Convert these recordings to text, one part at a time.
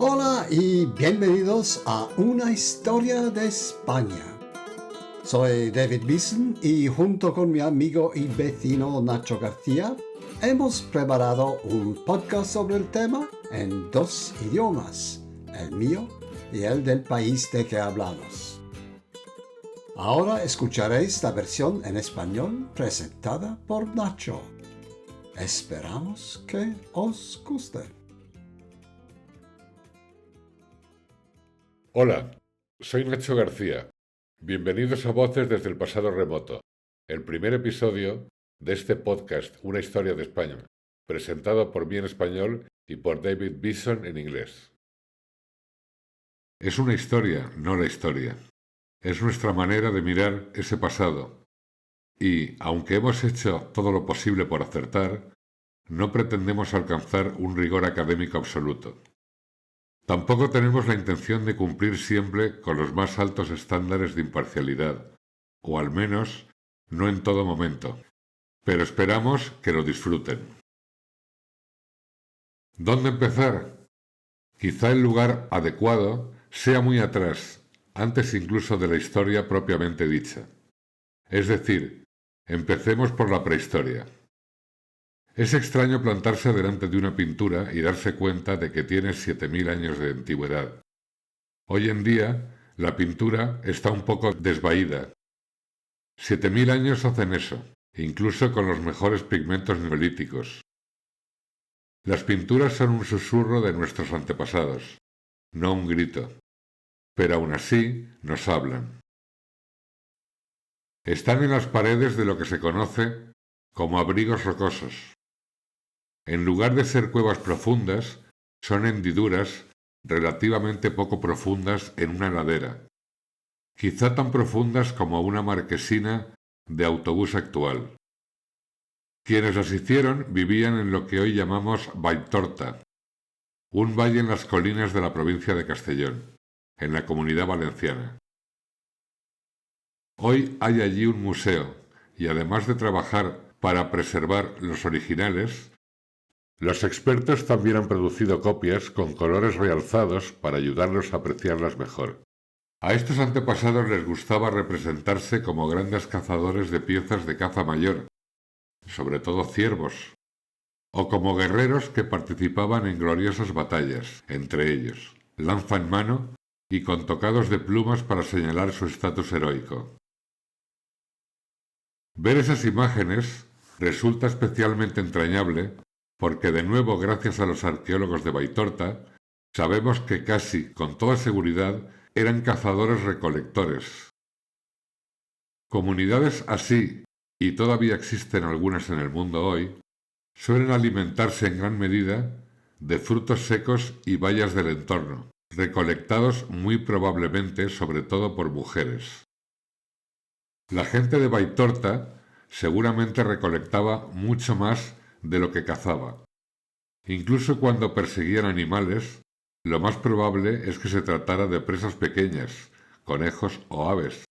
Hola y bienvenidos a Una Historia de España. Soy David Beeson y junto con mi amigo y vecino Nacho García hemos preparado un podcast sobre el tema en dos idiomas, el mío y el del país de que hablamos. Ahora escucharéis la versión en español presentada por Nacho. Esperamos que os guste. Hola, soy Nacho García. Bienvenidos a Voces desde el pasado remoto, el primer episodio de este podcast, Una Historia de España, presentado por mí en español y por David Beeson en inglés. Es una historia, no la historia. Es nuestra manera de mirar ese pasado. Y, aunque hemos hecho todo lo posible por acertar, no pretendemos alcanzar un rigor académico absoluto. Tampoco tenemos la intención de cumplir siempre con los más altos estándares de imparcialidad, o al menos no en todo momento, pero esperamos que lo disfruten. ¿Dónde empezar? Quizá el lugar adecuado sea muy atrás, antes incluso de la historia propiamente dicha. Es decir, empecemos por la prehistoria. Es extraño plantarse delante de una pintura y darse cuenta de que tiene 7000 años de antigüedad. Hoy en día, la pintura está un poco desvaída. 7000 años hacen eso, incluso con los mejores pigmentos neolíticos. Las pinturas son un susurro de nuestros antepasados, no un grito, pero aún así nos hablan. Están en las paredes de lo que se conoce como abrigos rocosos. En lugar de ser cuevas profundas, son hendiduras relativamente poco profundas en una ladera, quizá tan profundas como una marquesina de autobús actual. Quienes las hicieron vivían en lo que hoy llamamos Valltorta, un valle en las colinas de la provincia de Castellón, en la Comunidad Valenciana. Hoy hay allí un museo, y además de trabajar para preservar los originales, los expertos también han producido copias con colores realzados para ayudarlos a apreciarlas mejor. A estos antepasados les gustaba representarse como grandes cazadores de piezas de caza mayor, sobre todo ciervos, o como guerreros que participaban en gloriosas batallas, entre ellos, lanza en mano y con tocados de plumas para señalar su estatus heroico. Ver esas imágenes resulta especialmente entrañable porque de nuevo gracias a los arqueólogos de Valltorta sabemos que casi con toda seguridad eran cazadores-recolectores. Comunidades así, y todavía existen algunas en el mundo hoy, suelen alimentarse en gran medida de frutos secos y bayas del entorno, recolectados muy probablemente sobre todo por mujeres. La gente de Valltorta seguramente recolectaba mucho más de lo que cazaba. Incluso cuando perseguían animales, lo más probable es que se tratara de presas pequeñas, conejos o aves,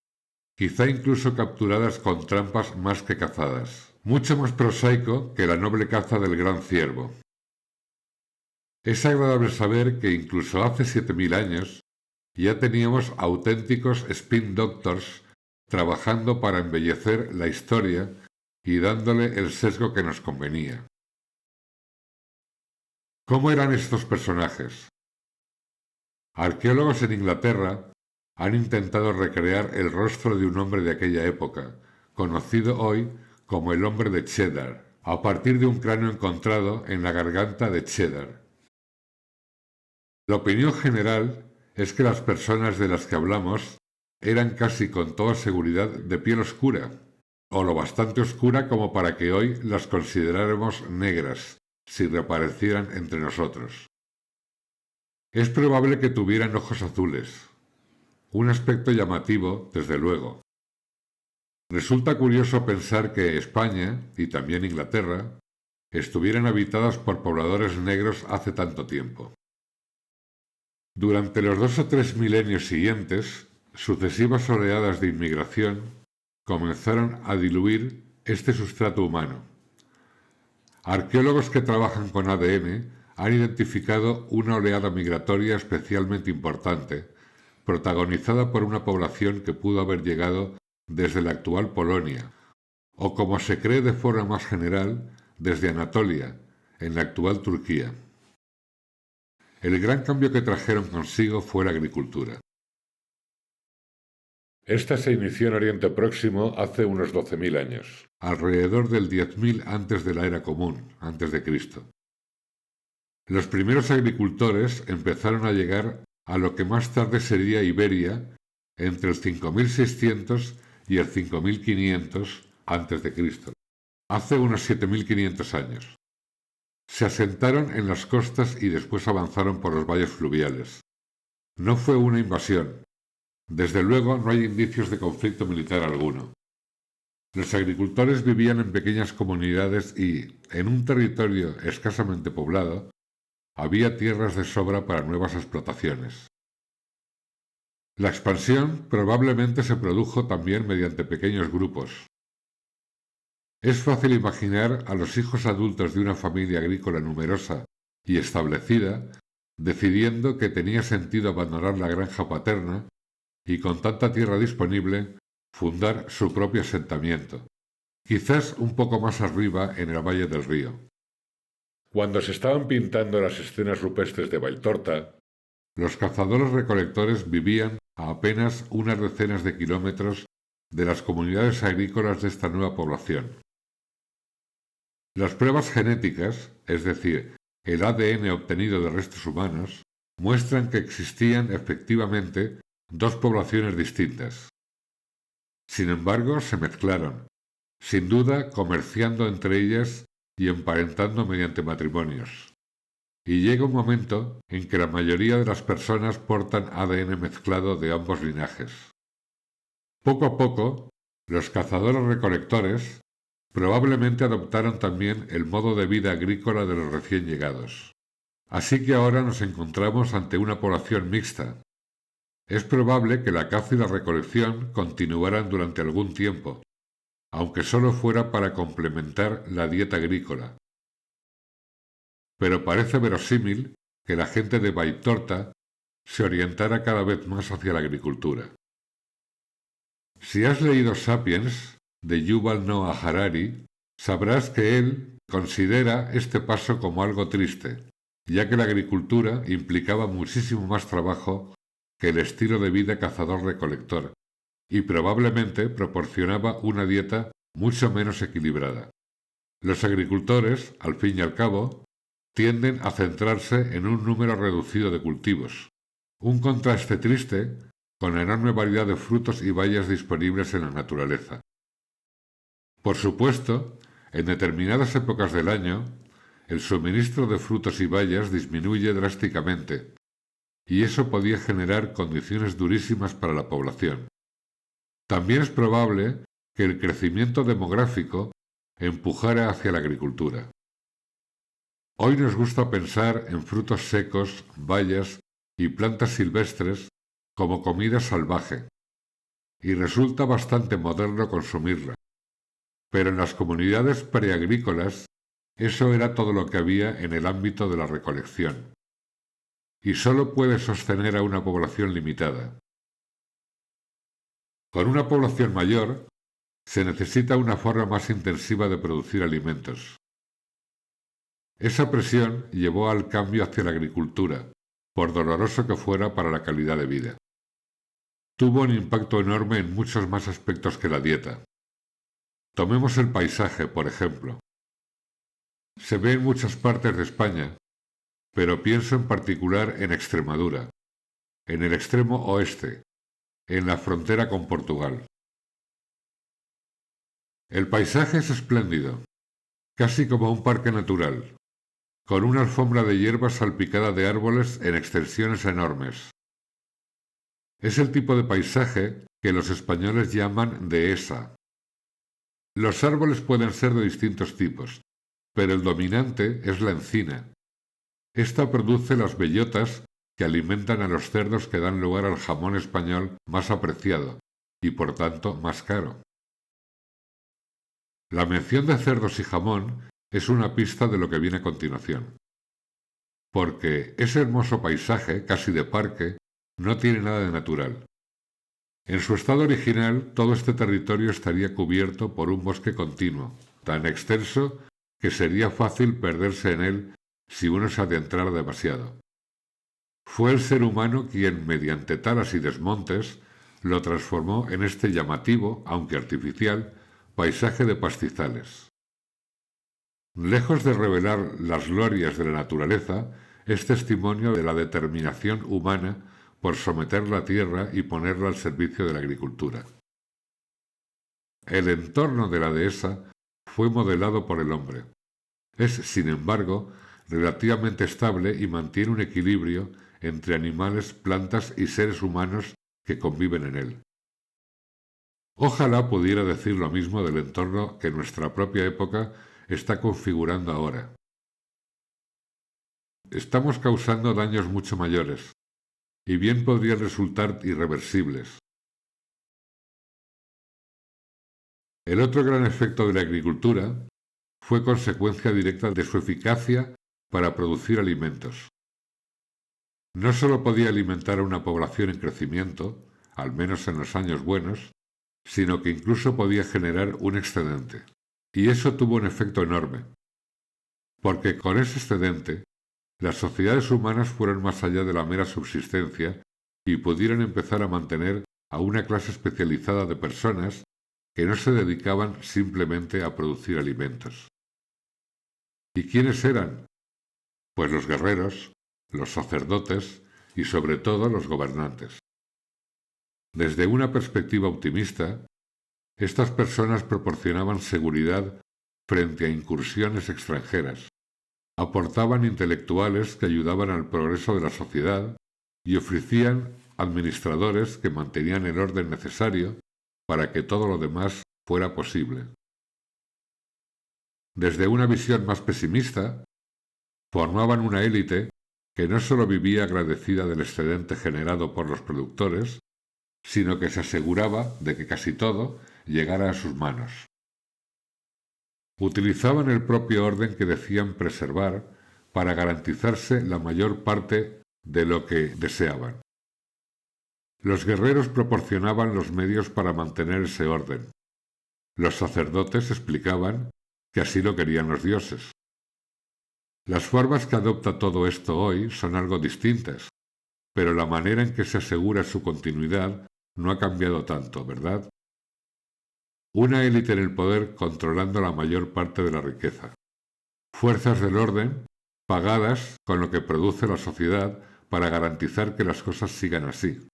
quizá incluso capturadas con trampas más que cazadas. Mucho más prosaico que la noble caza del gran ciervo. Es agradable saber que incluso hace 7000 años ya teníamos auténticos spin doctors trabajando para embellecer la historia y dándole el sesgo que nos convenía. ¿Cómo eran estos personajes? Arqueólogos en Inglaterra han intentado recrear el rostro de un hombre de aquella época, conocido hoy como el hombre de Cheddar, a partir de un cráneo encontrado en la garganta de Cheddar. La opinión general es que las personas de las que hablamos eran casi con toda seguridad de piel oscura, o lo bastante oscura como para que hoy las consideráramos negras, si reaparecieran entre nosotros. Es probable que tuvieran ojos azules, un aspecto llamativo, desde luego. Resulta curioso pensar que España, y también Inglaterra, estuvieran habitadas por pobladores negros hace tanto tiempo. Durante los 2 o 3 milenios siguientes, sucesivas oleadas de inmigración comenzaron a diluir este sustrato humano. Arqueólogos que trabajan con ADN han identificado una oleada migratoria especialmente importante, protagonizada por una población que pudo haber llegado desde la actual Polonia, o como se cree de forma más general, desde Anatolia, en la actual Turquía. El gran cambio que trajeron consigo fue la agricultura. Esta se inició en Oriente Próximo hace unos 12.000 años, alrededor del 10.000 antes de la era común, antes de Cristo. Los primeros agricultores empezaron a llegar a lo que más tarde sería Iberia entre el 5600 y el 5500 antes de Cristo, hace unos 7500 años. Se asentaron en las costas y después avanzaron por los valles fluviales. No fue una invasión. Desde luego no hay indicios de conflicto militar alguno. Los agricultores vivían en pequeñas comunidades y, en un territorio escasamente poblado, había tierras de sobra para nuevas explotaciones. La expansión probablemente se produjo también mediante pequeños grupos. Es fácil imaginar a los hijos adultos de una familia agrícola numerosa y establecida decidiendo que tenía sentido abandonar la granja paterna y con tanta tierra disponible fundar su propio asentamiento, quizás un poco más arriba en el valle del río. Cuando se estaban pintando las escenas rupestres de Valtorta, los cazadores-recolectores vivían a apenas unas decenas de kilómetros de las comunidades agrícolas de esta nueva población. Las pruebas genéticas, es decir, el ADN obtenido de restos humanos, muestran que existían efectivamente dos poblaciones distintas. Sin embargo, se mezclaron, sin duda comerciando entre ellas y emparentando mediante matrimonios. Y llega un momento en que la mayoría de las personas portan ADN mezclado de ambos linajes. Poco a poco, los cazadores-recolectores probablemente adoptaron también el modo de vida agrícola de los recién llegados. Así que ahora nos encontramos ante una población mixta. Es probable que la caza y la recolección continuaran durante algún tiempo, aunque solo fuera para complementar la dieta agrícola. Pero parece verosímil que la gente de Valtorta se orientara cada vez más hacia la agricultura. Si has leído Sapiens, de Yuval Noah Harari, sabrás que él considera este paso como algo triste, ya que la agricultura implicaba muchísimo más trabajo que el estilo de vida cazador-recolector, y probablemente proporcionaba una dieta mucho menos equilibrada. Los agricultores, al fin y al cabo, tienden a centrarse en un número reducido de cultivos, un contraste triste con la enorme variedad de frutos y bayas disponibles en la naturaleza. Por supuesto, en determinadas épocas del año, el suministro de frutos y bayas disminuye drásticamente, y eso podía generar condiciones durísimas para la población. También es probable que el crecimiento demográfico empujara hacia la agricultura. Hoy nos gusta pensar en frutos secos, bayas y plantas silvestres como comida salvaje, y resulta bastante moderno consumirla. Pero en las comunidades preagrícolas eso era todo lo que había en el ámbito de la recolección, y solo puede sostener a una población limitada. Con una población mayor, se necesita una forma más intensiva de producir alimentos. Esa presión llevó al cambio hacia la agricultura, por doloroso que fuera para la calidad de vida. Tuvo un impacto enorme en muchos más aspectos que la dieta. Tomemos el paisaje, por ejemplo. Se ve en muchas partes de España, pero pienso en particular en Extremadura, en el extremo oeste, en la frontera con Portugal. El paisaje es espléndido, casi como un parque natural, con una alfombra de hierba salpicada de árboles en extensiones enormes. Es el tipo de paisaje que los españoles llaman dehesa. Los árboles pueden ser de distintos tipos, pero el dominante es la encina. Esta produce las bellotas que alimentan a los cerdos que dan lugar al jamón español más apreciado y por tanto más caro. La mención de cerdos y jamón es una pista de lo que viene a continuación. porque ese hermoso paisaje, casi de parque, no tiene nada de natural. En su estado original, todo este territorio estaría cubierto por un bosque continuo, tan extenso que sería fácil perderse en él si uno se adentrara demasiado. Fue el ser humano quien, mediante talas y desmontes, lo transformó en este llamativo, aunque artificial, paisaje de pastizales. Lejos de revelar las glorias de la naturaleza, es testimonio de la determinación humana por someter la tierra y ponerla al servicio de la agricultura. El entorno de la dehesa fue modelado por el hombre. Es, sin embargo, relativamente estable y mantiene un equilibrio entre animales, plantas y seres humanos que conviven en él. Ojalá pudiera decir lo mismo del entorno que nuestra propia época está configurando ahora. Estamos causando daños mucho mayores, y bien podrían resultar irreversibles. El otro gran efecto de la agricultura fue consecuencia directa de su eficacia para producir alimentos. No sólo podía alimentar a una población en crecimiento, al menos en los años buenos, sino que incluso podía generar un excedente. Y eso tuvo un efecto enorme, porque con ese excedente las sociedades humanas fueron más allá de la mera subsistencia y pudieron empezar a mantener a una clase especializada de personas que no se dedicaban simplemente a producir alimentos. ¿Y quiénes eran? Pues los guerreros, los sacerdotes y sobre todo los gobernantes. Desde una perspectiva optimista, estas personas proporcionaban seguridad frente a incursiones extranjeras, aportaban intelectuales que ayudaban al progreso de la sociedad y ofrecían administradores que mantenían el orden necesario para que todo lo demás fuera posible. Desde una visión más pesimista, formaban una élite que no sólo vivía agradecida del excedente generado por los productores, sino que se aseguraba de que casi todo llegara a sus manos. Utilizaban el propio orden que decían preservar para garantizarse la mayor parte de lo que deseaban. Los guerreros proporcionaban los medios para mantener ese orden. Los sacerdotes explicaban que así lo querían los dioses. Las formas que adopta todo esto hoy son algo distintas, pero la manera en que se asegura su continuidad no ha cambiado tanto, ¿verdad? Una élite en el poder controlando la mayor parte de la riqueza. Fuerzas del orden pagadas con lo que produce la sociedad para garantizar que las cosas sigan así.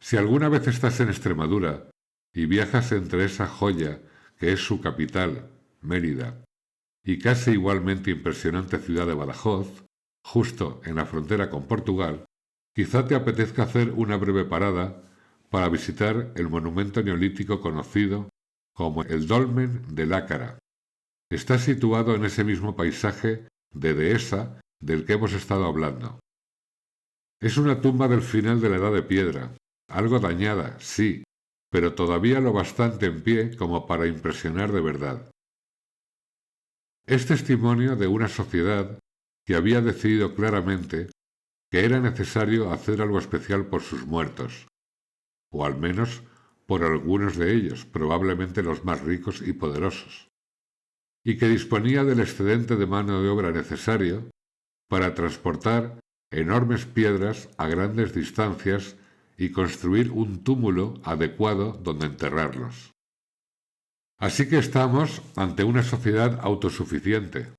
Si alguna vez estás en Extremadura y viajas entre esa joya que es su capital, Mérida, y casi igualmente impresionante ciudad de Badajoz, justo en la frontera con Portugal, quizá te apetezca hacer una breve parada para visitar el monumento neolítico conocido como el Dolmen de Lácara. Está situado en ese mismo paisaje de dehesa del que hemos estado hablando. Es una tumba del final de la Edad de Piedra, algo dañada, sí, pero todavía lo bastante en pie como para impresionar de verdad. Es testimonio de una sociedad que había decidido claramente que era necesario hacer algo especial por sus muertos, o al menos por algunos de ellos, probablemente los más ricos y poderosos, y que disponía del excedente de mano de obra necesario para transportar enormes piedras a grandes distancias y construir un túmulo adecuado donde enterrarlos. Así que estamos ante una sociedad autosuficiente,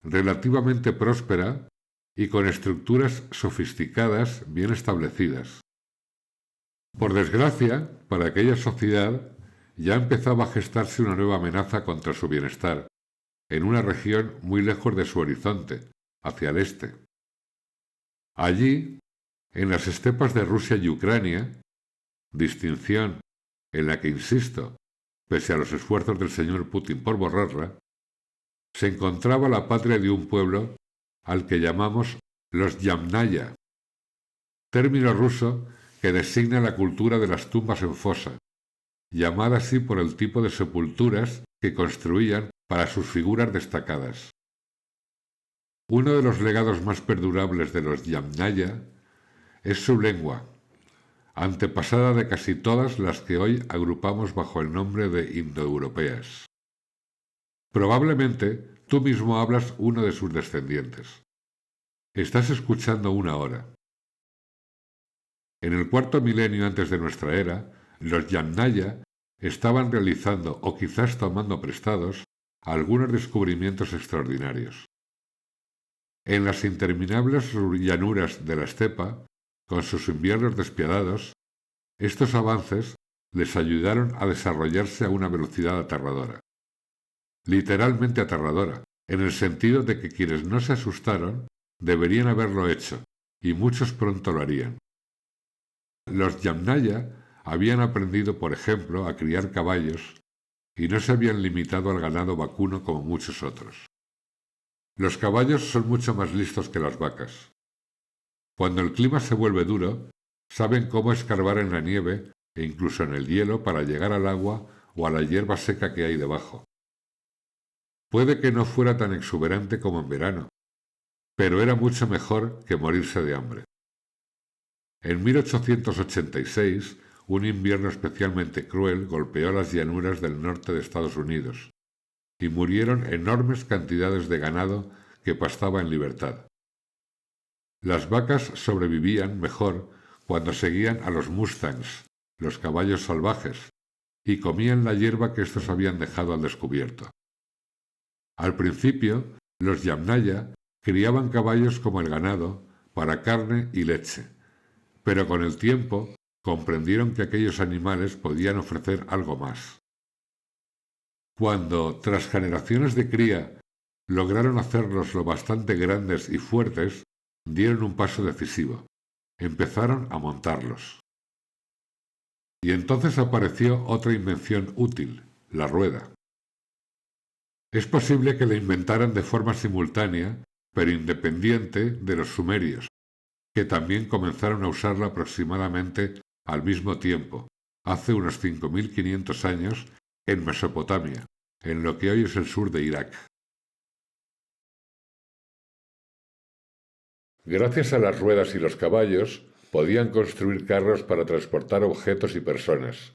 relativamente próspera y con estructuras sofisticadas bien establecidas. Por desgracia, para aquella sociedad ya empezaba a gestarse una nueva amenaza contra su bienestar, en una región muy lejos de su horizonte, hacia el este. Allí, en las estepas de Rusia y Ucrania, distinción en la que, insisto, pese a los esfuerzos del señor Putin por borrarla, se encontraba la patria de un pueblo al que llamamos los Yamnaya, término ruso que designa la cultura de las tumbas en fosa, llamada así por el tipo de sepulturas que construían para sus figuras destacadas. Uno de los legados más perdurables de los Yamnaya es su lengua, antepasada de casi todas las que hoy agrupamos bajo el nombre de indoeuropeas. Probablemente tú mismo hablas uno de sus descendientes. Estás escuchando una ahora. En el cuarto milenio antes de nuestra era, los Yamnaya estaban realizando o quizás tomando prestados algunos descubrimientos extraordinarios. En las interminables llanuras de la estepa, con sus inviernos despiadados, estos avances les ayudaron a desarrollarse a una velocidad aterradora. Literalmente aterradora, en el sentido de que quienes no se asustaron deberían haberlo hecho, y muchos pronto lo harían. Los Yamnaya habían aprendido, por ejemplo, a criar caballos y no se habían limitado al ganado vacuno como muchos otros. Los caballos son mucho más listos que las vacas. Cuando el clima se vuelve duro, saben cómo escarbar en la nieve e incluso en el hielo para llegar al agua o a la hierba seca que hay debajo. Puede que no fuera tan exuberante como en verano, pero era mucho mejor que morirse de hambre. En 1886, un invierno especialmente cruel golpeó las llanuras del norte de Estados Unidos y murieron enormes cantidades de ganado que pastaba en libertad. Las vacas sobrevivían mejor cuando seguían a los mustangs, los caballos salvajes, y comían la hierba que estos habían dejado al descubierto. Al principio, los Yamnaya criaban caballos como el ganado para carne y leche, pero con el tiempo comprendieron que aquellos animales podían ofrecer algo más. Cuando, tras generaciones de cría, lograron hacerlos lo bastante grandes y fuertes, dieron un paso decisivo. Empezaron a montarlos. Y entonces apareció otra invención útil, la rueda. Es posible que la inventaran de forma simultánea, pero independiente de los sumerios, que también comenzaron a usarla aproximadamente al mismo tiempo, hace unos 5.500 años, en Mesopotamia, en lo que hoy es el sur de Irak. Gracias a las ruedas y los caballos, podían construir carros para transportar objetos y personas.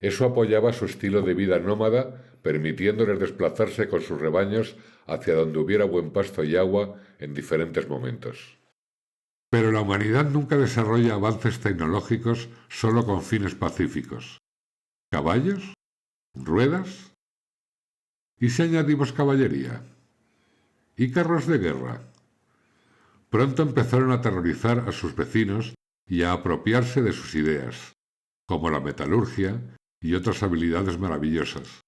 Eso apoyaba su estilo de vida nómada, permitiéndoles desplazarse con sus rebaños hacia donde hubiera buen pasto y agua en diferentes momentos. Pero la humanidad nunca desarrolla avances tecnológicos solo con fines pacíficos. ¿Caballos? ¿Ruedas? ¿Y si añadimos caballería? ¿Y carros de guerra? Pronto empezaron a aterrorizar a sus vecinos y a apropiarse de sus ideas, como la metalurgia y otras habilidades maravillosas.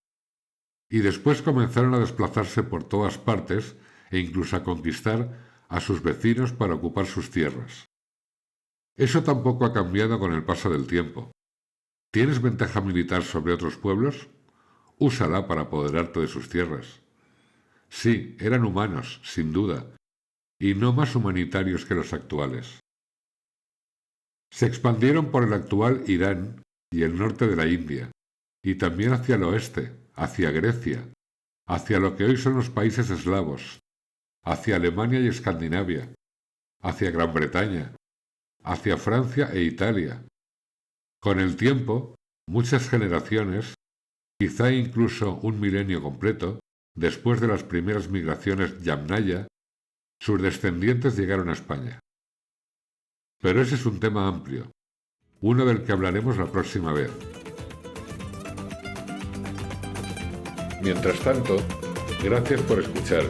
Y después comenzaron a desplazarse por todas partes e incluso a conquistar a sus vecinos para ocupar sus tierras. Eso tampoco ha cambiado con el paso del tiempo. ¿Tienes ventaja militar sobre otros pueblos? Úsala para apoderarte de sus tierras. Sí, eran humanos, sin duda, y no más humanitarios que los actuales. Se expandieron por el actual Irán y el norte de la India, y también hacia el oeste, hacia Grecia, hacia lo que hoy son los países eslavos, hacia Alemania y Escandinavia, hacia Gran Bretaña, hacia Francia e Italia. Con el tiempo, muchas generaciones, quizá incluso un milenio completo, después de las primeras migraciones Yamnaya, sus descendientes llegaron a España. Pero ese es un tema amplio, uno del que hablaremos la próxima vez. Mientras tanto, gracias por escuchar.